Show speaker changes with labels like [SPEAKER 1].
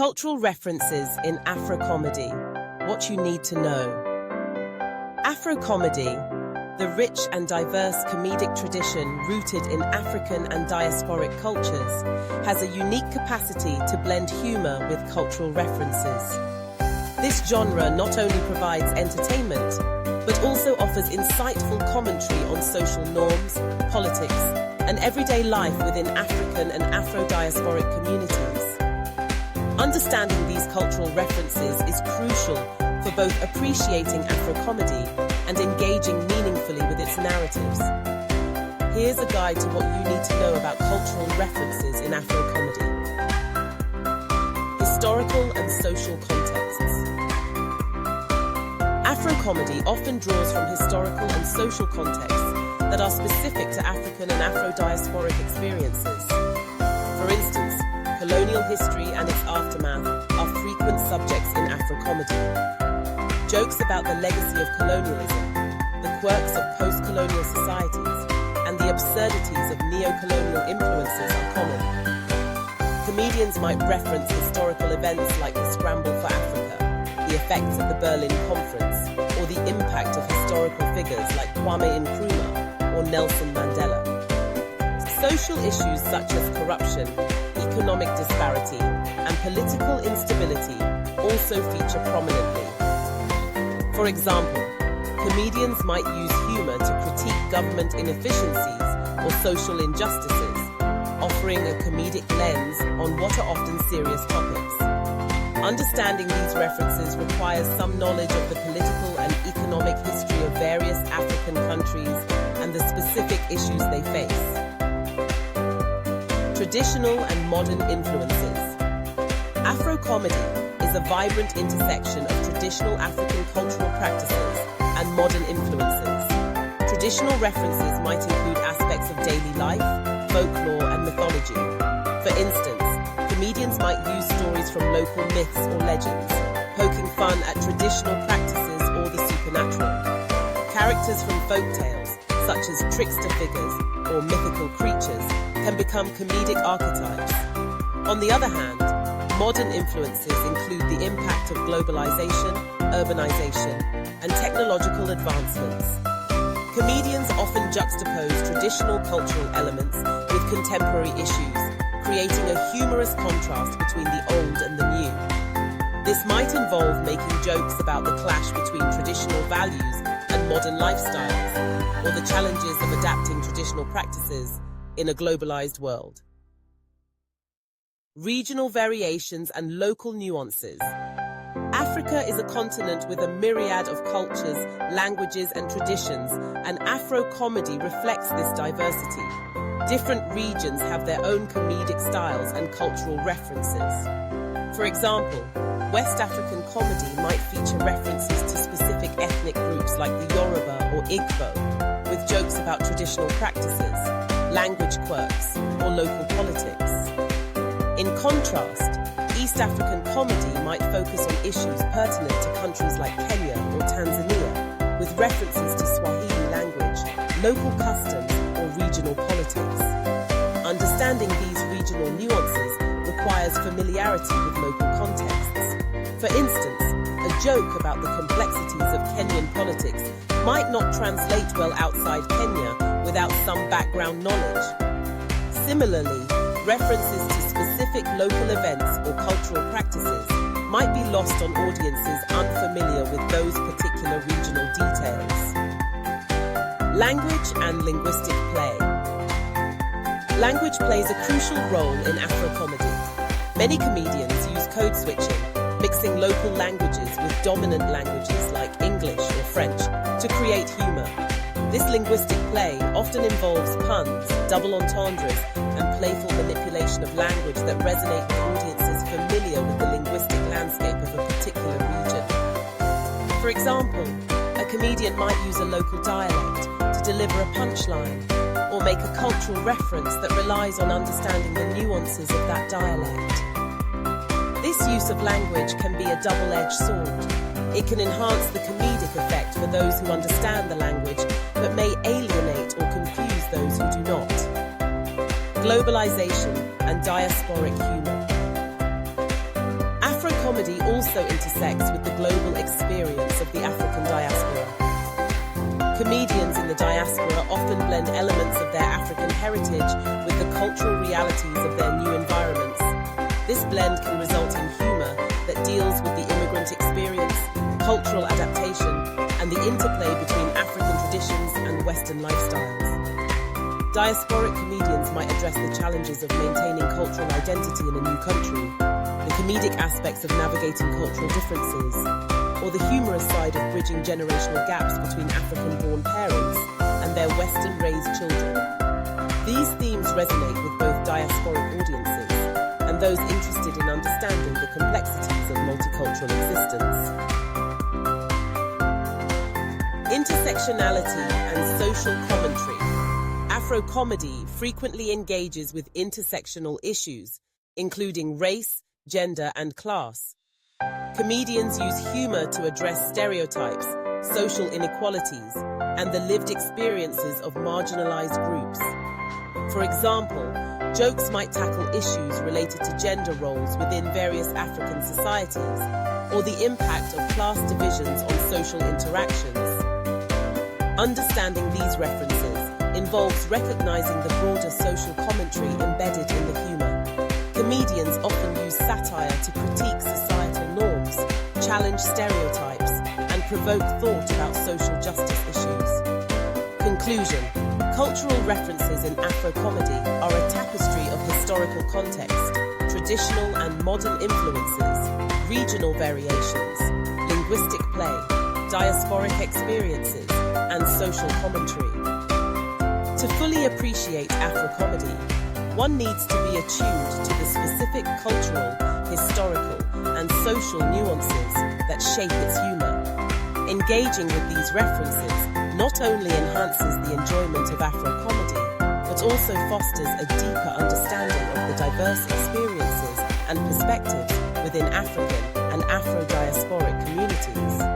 [SPEAKER 1] Cultural references in Afrocomedy. What you need to know. Afrocomedy, the rich and diverse comedic tradition rooted in African and diasporic cultures, has a unique capacity to blend humor with cultural references. This genre not only provides entertainment, but also offers insightful commentary on social norms, politics, and everyday life within African and Afro-diasporic communities. Understanding these cultural references is crucial for both appreciating Afrocomedy and engaging meaningfully with its narratives. Here's a guide to what you need to know about cultural references in Afrocomedy. Historical and social contexts. Afrocomedy often draws from historical and social contexts that are specific to African and Afro-diasporic experiences. For instance, colonial history and its aftermath are frequent subjects in Afrocomedy. Jokes about the legacy of colonialism, the quirks of post-colonial societies, and the absurdities of neo-colonial influences are common. Comedians might reference historical events like the Scramble for Africa, the effects of the Berlin Conference, or the impact of historical figures like Kwame Nkrumah or Nelson Mandela. Social issues such as corruption, economic disparity, and political instability also feature prominently. For example, comedians might use humor to critique government inefficiencies or social injustices, offering a comedic lens on what are often serious topics. Understanding these references requires some knowledge of the political and economic history of various African countries and the specific issues they face. Traditional and modern influences. Afrocomedy is a vibrant intersection of traditional African cultural practices and modern influences. Traditional references might include aspects of daily life, folklore, and mythology. For instance, comedians might use stories from local myths or legends, poking fun at traditional practices or the supernatural. Characters from folktales, such as trickster figures or mythical creatures, can become comedic archetypes. On the other hand, modern influences include the impact of globalization, urbanization, and technological advancements. Comedians often juxtapose traditional cultural elements with contemporary issues, creating a humorous contrast between the old and the new. This might involve making jokes about the clash between traditional values and modern lifestyles, or the challenges of adapting traditional practices in a globalized world. Regional variations and local nuances. Africa is a continent with a myriad of cultures, languages, and traditions, and Afrocomedy reflects this diversity. Different regions have their own comedic styles and cultural references. For example, West African comedy might feature references to specific ethnic groups like the Yoruba or Igbo, with jokes about traditional practices, language quirks, or local politics. In contrast, East African comedy might focus on issues pertinent to countries like Kenya or Tanzania, with references to Swahili language, local customs, or regional politics. Understanding these regional nuances requires familiarity with local contexts. For instance, a joke about the complexities of Kenyan politics might not translate well outside Kenya without some background knowledge. Similarly, references to specific local events or cultural practices might be lost on audiences unfamiliar with those particular regional details. Language and linguistic play. Language plays a crucial role in Afrocomedy. Many comedians use code switching, mixing local languages with dominant languages like English or French to create humor. This linguistic play often involves puns, double entendres, and playful manipulation of language that resonate with audiences familiar with the linguistic landscape of a particular region. For example, a comedian might use a local dialect to deliver a punchline, or make a cultural reference that relies on understanding the nuances of that dialect. This use of language can be a double-edged sword. It can enhance the comedic effect for those who understand the language, but may alienate or confuse those who do not. Globalization and diasporic humor. Afrocomedy also intersects with the global experience of the African diaspora. Comedians in the diaspora often blend elements of their African heritage with the cultural realities of their new environments. This blend can result in humor that deals with the immigrant experience, cultural adaptation, and the interplay between African traditions and Western lifestyles. Diasporic comedians might address the challenges of maintaining cultural identity in a new country, the comedic aspects of navigating cultural differences, or the humorous side of bridging generational gaps between African-born parents and their Western-raised children. These themes resonate with both diasporic audiences and those interested in understanding the complexities of multicultural existence. Intersectionality and social commentary. Afrocomedy frequently engages with intersectional issues, including race, gender, and class. Comedians use humor to address stereotypes, social inequalities, and the lived experiences of marginalized groups. For example, jokes might tackle issues related to gender roles within various African societies, or the impact of class divisions on social interactions. Understanding these references involves recognizing the broader social commentary embedded in the humor. Comedians often use satire to critique societal norms, challenge stereotypes, and provoke thought about social justice issues. Conclusion: cultural references in Afrocomedy are a tapestry of historical context, traditional and modern influences, regional variations, linguistic play, diasporic experiences, and social commentary. To fully appreciate Afrocomedy, one needs to be attuned to the specific cultural, historical, and social nuances that shape its humor. Engaging with these references not only enhances the enjoyment of Afrocomedy, but also fosters a deeper understanding of the diverse experiences and perspectives within African and Afro-diasporic communities.